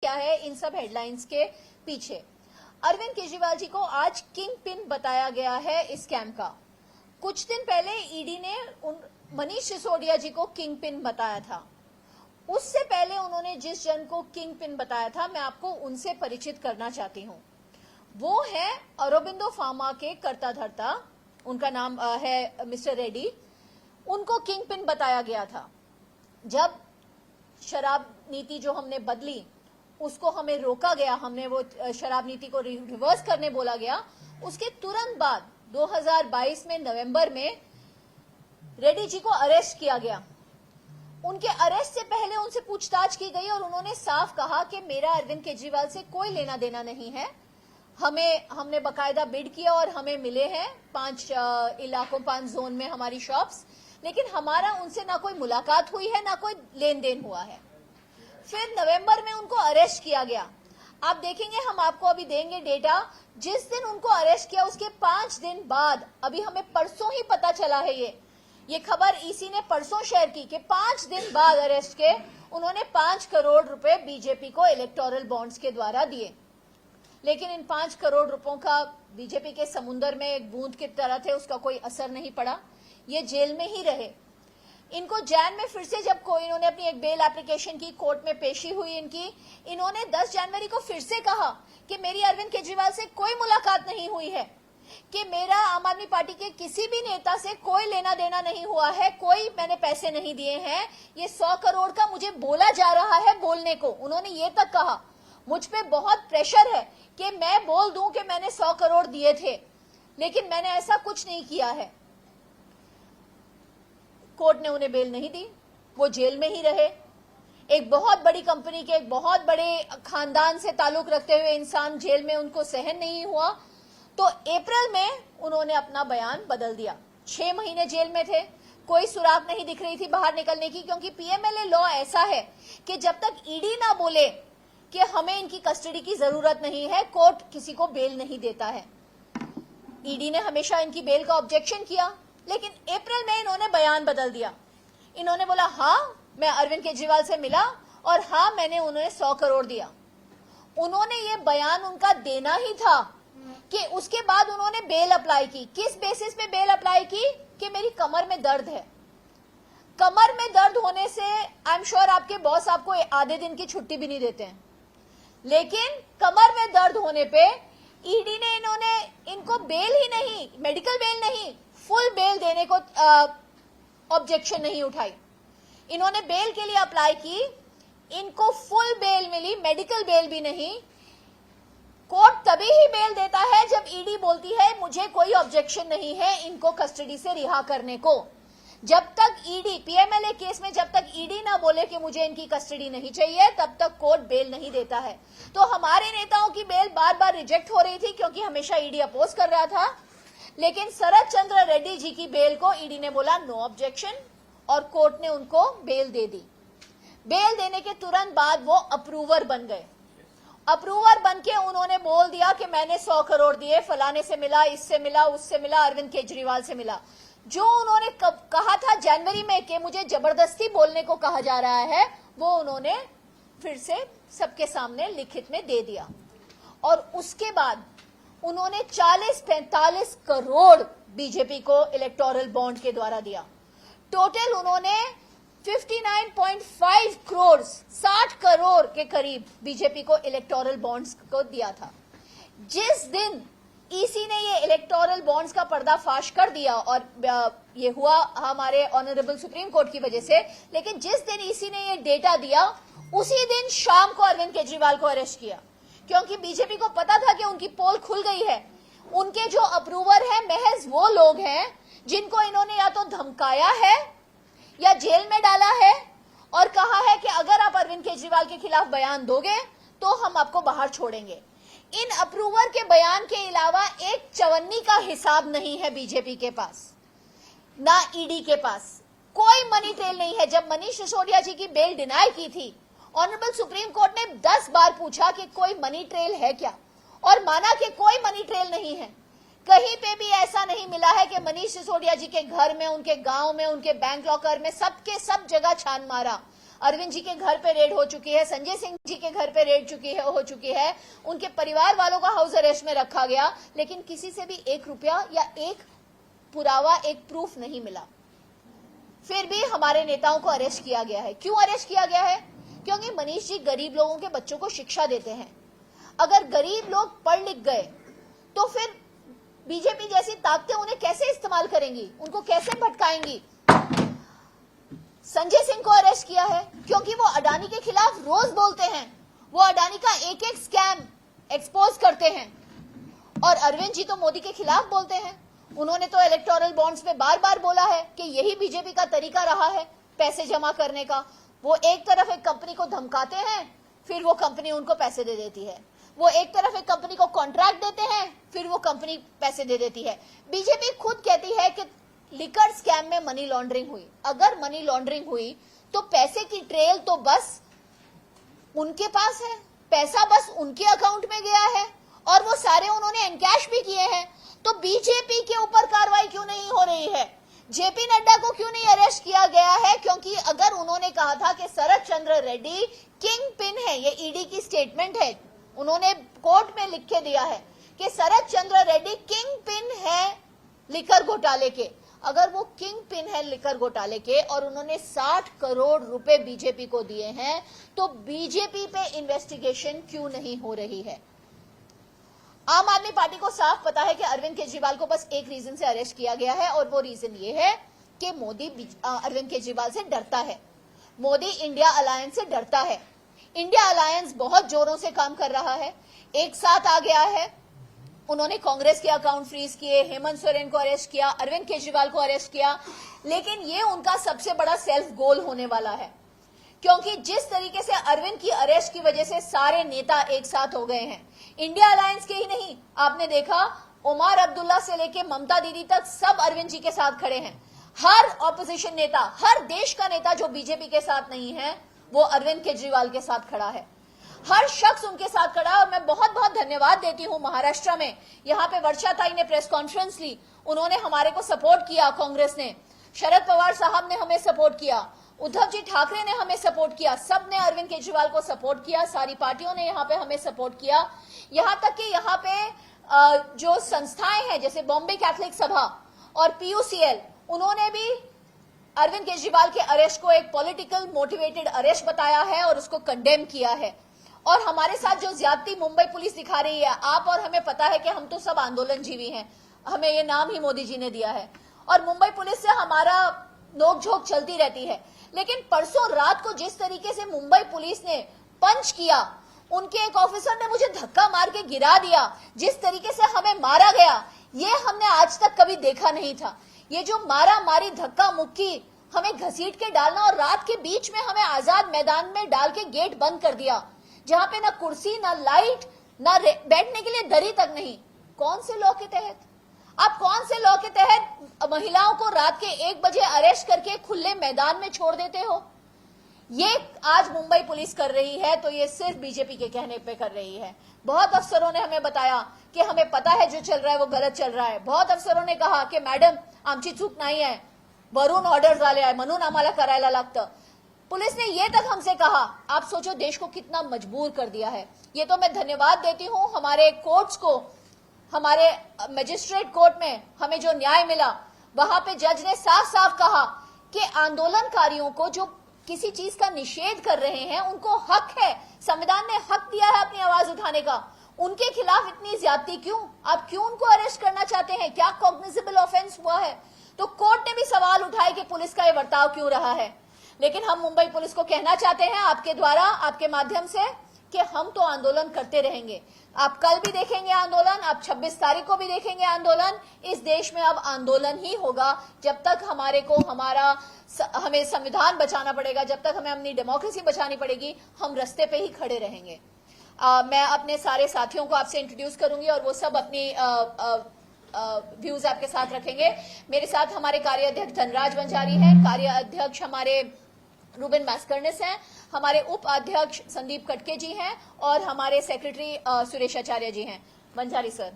क्या है इन सब हेडलाइंस के पीछे। अरविंद केजरीवाल जी को आज किंग पिन बताया गया है इस स्कैम का। कुछ दिन पहले ईडी ने मनीष सिसोदिया जी को किंग पिन बताया था। उससे पहले उन्होंने जिस जन को किंग पिन बताया था, मैं आपको उनसे परिचित करना चाहती हूँ। वो है अरोबिंदो फार्मा के कर्ता धर्ता, उनका नाम है मिस्टर रेड्डी। उनको किंग पिन बताया गया था। जब शराब नीति जो हमने बदली, उसको हमें रोका गया, हमने वो शराब नीति को रिवर्स करने बोला गया, उसके तुरंत बाद 2022 में नवंबर में रेड्डी जी को अरेस्ट किया गया। उनके अरेस्ट से पहले उनसे पूछताछ की गई और उन्होंने साफ कहा कि मेरा अरविंद केजरीवाल से कोई लेना देना नहीं है। हमने बकायदा बिड किया और हमें मिले हैं 5 इलाकों 5 जोन में हमारी शॉप्स, लेकिन हमारा उनसे ना कोई मुलाकात हुई है ना कोई लेन देन हुआ है। फिर नवंबर में उनको अरेस्ट किया गया। आप देखेंगे, हम आपको अभी देंगे डेटा। जिस दिन उनको अरेस्ट किया उसके 5 दिन बाद, अभी हमें परसों ही पता चला है, ये खबर ईसी ने परसों शेयर की कि 5 दिन बाद अरेस्ट के उन्होंने 5 करोड़ रुपए बीजेपी को इलेक्टोरल बॉन्ड्स के द्वारा दिए। लेकिन इन 5 करोड़ रुपयों का बीजेपी के समुंदर में एक बूंद की तरह थे, उसका कोई असर नहीं पड़ा। ये जेल में ही रहे। इनको जैन में फिर से जब कोई इन्होंने अपनी एक बेल एप्लीकेशन की, कोर्ट में पेशी हुई इनकी, इन्होंने 10 जनवरी को फिर से कहा कि मेरी अरविंद केजरीवाल से कोई मुलाकात नहीं हुई है, कि मेरा आम आदमी पार्टी के किसी भी नेता से कोई लेना देना नहीं हुआ है, कोई मैंने पैसे नहीं दिए हैं, ये 100 करोड़ का मुझे बोला जा रहा है बोलने को। उन्होंने ये तक कहा मुझ पे बहुत प्रेशर है कि मैं बोल दूं कि मैंने 100 करोड़ दिए थे, लेकिन मैंने ऐसा कुछ नहीं किया है। कोर्ट ने उन्हें बेल नहीं दी, वो जेल में ही रहे। एक बहुत बड़ी कंपनी के एक बहुत बड़े खानदान से ताल्लुक रखते हुए इंसान जेल में, उनको सहन नहीं हुआ तो अप्रैल में उन्होंने अपना बयान बदल दिया। 6 महीने जेल में थे, कोई सुराग नहीं दिख रही थी बाहर निकलने की, क्योंकि पीएमएलए लॉ ऐसा है कि जब तक ईडी ना बोले कि हमें इनकी कस्टडी की जरूरत नहीं है, कोर्ट किसी को बेल नहीं देता है। ईडी ने हमेशा इनकी बेल का ऑब्जेक्शन किया, लेकिन अप्रैल में इन्होंने बयान बदल दिया। इन्होंने बोला हाँ मैं अरविंद केजरीवाल से मिला और हाँ मैंने उन्हें 100 करोड़ दिया। उन्होंने ये बयान उनका देना ही था कि उसके बाद उन्होंने बेल अप्लाई की। किस बेसिस पे बेल अप्लाई की? कि मेरी कमर में दर्द है। कमर में दर्द होने से आई एम श्योर आपके बॉस आपको आधे दिन की छुट्टी भी नहीं देते हैं, लेकिन कमर में दर्द होने पे ईडी ने इनको बेल ही नहीं, मेडिकल बेल नहीं, फुल बेल देने को ऑब्जेक्शन नहीं उठाई। इन्होंने बेल के लिए अप्लाई की, इनको फुल बेल मिली, मेडिकल बेल भी नहीं। कोर्ट तभी ही बेल देता है जब ईडी बोलती है मुझे कोई ऑब्जेक्शन नहीं है इनको कस्टडी से रिहा करने को। जब तक ईडी पीएमएलए केस में जब तक ईडी ना बोले कि मुझे इनकी कस्टडी नहीं चाहिए, तब तक कोर्ट बेल नहीं देता है। तो हमारे नेताओं की बेल बार बार रिजेक्ट हो रही थी क्योंकि हमेशा ईडी अपोज कर रहा था, लेकिन शरद चंद्र रेड्डी जी की बेल को ईडी ने बोला नो ऑब्जेक्शन और कोर्ट ने उनको बेल दे दी। बेल देने के तुरंत बाद वो अप्रूवर बन गए। अप्रूवर बनके उन्होंने बोल दिया कि मैंने 100 करोड़ दिए, फलाने से मिला, इससे मिला, उससे मिला, अरविंद केजरीवाल से मिला। जो उन्होंने कहा था जनवरी में कि मुझे जबरदस्ती बोलने को कहा जा रहा है, वो उन्होंने फिर से सबके सामने लिखित में दे दिया। और उसके बाद उन्होंने 40-45 करोड़ बीजेपी को इलेक्टोरल बॉन्ड के द्वारा दिया। टोटल उन्होंने 59.5 करोड़ 60 करोड़ के करीब बीजेपी को इलेक्टोरल बॉन्ड्स को दिया था। जिस दिन ईसी ने ये इलेक्टोरल बॉन्ड्स का पर्दाफाश कर दिया, और ये हुआ हमारे ऑनरेबल सुप्रीम कोर्ट की वजह से, लेकिन जिस दिन ईसी ने ये डेटा दिया उसी दिन शाम को अरविंद केजरीवाल को अरेस्ट किया, क्योंकि बीजेपी को पता था कि उनकी पोल खुल गई है। उनके जो अप्रूवर हैं महज वो लोग हैं जिनको इन्होंने या तो धमकाया है या जेल में डाला है और कहा है कि अगर आप अरविंद केजरीवाल के खिलाफ बयान दोगे तो हम आपको बाहर छोड़ेंगे। इन अप्रूवर के बयान के अलावा एक चवन्नी का हिसाब नहीं है बीजेपी के पास, ना ईडी के पास। कोई मनी ट्रेल नहीं है। जब मनीष सिसोदिया जी की बेल डिनाई की थी, ऑनरेबल सुप्रीम कोर्ट ने 10 बार पूछा कि कोई मनी ट्रेल है क्या, और माना कि कोई मनी ट्रेल नहीं है। कहीं पे भी ऐसा नहीं मिला है कि मनीष सिसोदिया जी के घर में, उनके गांव में, उनके बैंक लॉकर में, सबके सब जगह छान मारा। अरविंद जी के घर पे रेड हो चुकी है, संजय सिंह जी के घर पे रेड हो चुकी है, उनके परिवार वालों का हाउस अरेस्ट में रखा गया, लेकिन किसी से भी 1 रुपया या एक पुरावा, एक प्रूफ नहीं मिला। फिर भी हमारे नेताओं को अरेस्ट किया गया है। क्यों अरेस्ट किया गया है? क्योंकि मनीष जी गरीब लोगों के बच्चों को शिक्षा देते हैं। अगर गरीब लोग पढ़ लिख गए तो फिर बीजेपी जैसी ताकतें उन्हें कैसे इस्तेमाल करेंगी, उनको कैसे भटकाएंगी। संजय सिंह को अरेस्ट किया है क्योंकि वो अडानी के खिलाफ रोज बोलते हैं, वो अडानी का एक एक स्कैम एक्सपोज करते हैं। और अरविंद जी तो मोदी के खिलाफ बोलते हैं। उन्होंने तो इलेक्टोरल बॉन्ड्स में बार बार बोला है कि यही बीजेपी का तरीका रहा है पैसे जमा करने का। वो एक तरफ एक कंपनी को धमकाते हैं, फिर वो कंपनी उनको पैसे दे देती है। वो एक तरफ एक कंपनी को कॉन्ट्रैक्ट देते हैं, फिर वो कंपनी पैसे दे देती है। बीजेपी खुद कहती है कि लिकर स्कैम में मनी लॉन्ड्रिंग हुई। अगर मनी लॉन्ड्रिंग हुई तो पैसे की ट्रेल तो बस उनके पास है, पैसा बस उनके अकाउंट में गया है और वो सारे उन्होंने एनकैश भी किए हैं। तो बीजेपी के ऊपर कार्रवाई क्यों नहीं हो रही है? जेपी नड्डा को क्यों नहीं अरेस्ट किया गया है? क्योंकि अगर उन्होंने कहा था कि शरद चंद्र रेड्डी किंग पिन है, ये ईडी की स्टेटमेंट है, उन्होंने कोर्ट में लिख के दिया है कि शरद चंद्र रेड्डी किंग पिन है लिकर घोटाले के। अगर वो किंग पिन है लिकर घोटाले के और उन्होंने 60 करोड़ रुपए बीजेपी को दिए हैं, तो बीजेपी पे इन्वेस्टिगेशन क्यों नहीं हो रही है? आम आदमी पार्टी को साफ पता है कि अरविंद केजरीवाल को बस एक रीजन से अरेस्ट किया गया है और वो रीजन ये है कि मोदी अरविंद केजरीवाल से डरता है, मोदी इंडिया अलायंस से डरता है। इंडिया अलायंस बहुत जोरों से काम कर रहा है, एक साथ आ गया है। उन्होंने कांग्रेस के अकाउंट फ्रीज किए, हेमंत सोरेन को अरेस्ट किया, अरविंद केजरीवाल को अरेस्ट किया, लेकिन ये उनका सबसे बड़ा सेल्फ गोल होने वाला है। क्योंकि जिस तरीके से अरविंद की अरेस्ट की वजह से सारे नेता एक साथ हो गए हैं, इंडिया अलायंस के ही नहीं, आपने देखा उमर अब्दुल्ला से लेके ममता दीदी तक सब अरविंद जी के साथ खड़े हैं। हर ऑपोजिशन नेता, हर देश का नेता जो बीजेपी के साथ नहीं है, वो अरविंद केजरीवाल के साथ खड़ा है। हर शख्स उनके साथ खड़ा है और मैं बहुत बहुत धन्यवाद देती हूं। महाराष्ट्र में यहाँ पे वर्षा ताई ने प्रेस कॉन्फ्रेंस ली, उन्होंने हमारे को सपोर्ट किया, कांग्रेस ने, शरद पवार साहब ने हमें सपोर्ट किया, उद्धव जी ठाकरे ने हमें सपोर्ट किया, सबने अरविंद केजरीवाल को सपोर्ट किया, सारी पार्टियों ने यहाँ पे हमें सपोर्ट किया। यहाँ तक कि यहाँ पे जो संस्थाएं हैं जैसे बॉम्बे कैथलिक सभा और PUCL, उन्होंने भी अरविंद केजरीवाल के अरेस्ट को एक पॉलिटिकल मोटिवेटेड अरेस्ट बताया है और उसको कंडेम किया है। और हमारे साथ जो ज्यादती मुंबई पुलिस दिखा रही है, आप और हमें पता है कि हम तो सब आंदोलन जीवी हैं, हमें ये नाम ही मोदी जी ने दिया है और मुंबई पुलिस से हमारा नोकझोंक चलती रहती है। लेकिन परसों रात को जिस तरीके से मुंबई पुलिस ने पंच किया, उनके एक ऑफिसर ने मुझे धक्का मार के गिरा दिया, जिस तरीके से हमें मारा गया, ये हमने आज तक कभी देखा नहीं था। ये जो मारा मारी, धक्का मुक्की, हमें घसीट के डालना और रात के बीच में हमें आजाद मैदान में डाल के गेट बंद कर दिया, जहां पे ना कुर्सी, ना लाइट, ना बैठने के लिए दरी तक नहीं। कौन से लॉ के तहत? आप कौन से लॉ के तहत महिलाओं को रात के 1 बजे अरेस्ट करके खुले मैदान में छोड़ देते हो? ये आज मुंबई पुलिस कर रही है तो ये सिर्फ बीजेपी के कहने पे कर रही है। बहुत अफसरों ने हमें बताया कि हमें पता है जो चल रहा है वो गलत चल रहा है। बहुत अफसरों ने कहा कि मॅडम आमची चूक नाही आहे, वरून ऑर्डर आले आहे म्हणून आम्हाला करायला लागतं। पुलिस ने ये तक हमसे कहा। आप सोचो देश को कितना मजबूर कर दिया है। ये तो मैं धन्यवाद देती हूं हमारे कोर्ट्स को, हमारे मजिस्ट्रेट कोर्ट में हमें जो न्याय मिला, वहां पे जज ने साफ साफ कहा कि आंदोलनकारियों को जो किसी चीज का निषेध कर रहे हैं उनको हक है, संविधान ने हक दिया है अपनी आवाज उठाने का। उनके खिलाफ इतनी ज्यादती क्यों? आप क्यों उनको अरेस्ट करना चाहते हैं? क्या कॉग्निजेबल ऑफेंस हुआ है? तो कोर्ट ने भी सवाल उठाए कि पुलिस का ये बर्ताव क्यों रहा है। लेकिन हम मुंबई पुलिस को कहना चाहते हैं आपके द्वारा, आपके माध्यम से, कि हम तो आंदोलन करते रहेंगे। आप कल भी देखेंगे आंदोलन, आप 26 तारीख को भी देखेंगे आंदोलन। इस देश में अब आंदोलन ही होगा जब तक हमें संविधान बचाना पड़ेगा, जब तक हमें अपनी डेमोक्रेसी बचानी पड़ेगी, हम रास्ते पे ही खड़े रहेंगे। मैं अपने सारे साथियों को आपसे इंट्रोड्यूस करूंगी और वो सब अपनी व्यूज आपके साथ रखेंगे। मेरे साथ हमारे कार्याध्यक्ष धनराज वंजारी हैं, कार्याध्यक्ष हमारे रूबिन मैस्कर्निस हैं, हमारे उप अध्यक्ष संदीप कटके जी हैं और हमारे सेक्रेटरी सुरेश आचार्य जी हैं। वंजारी सर।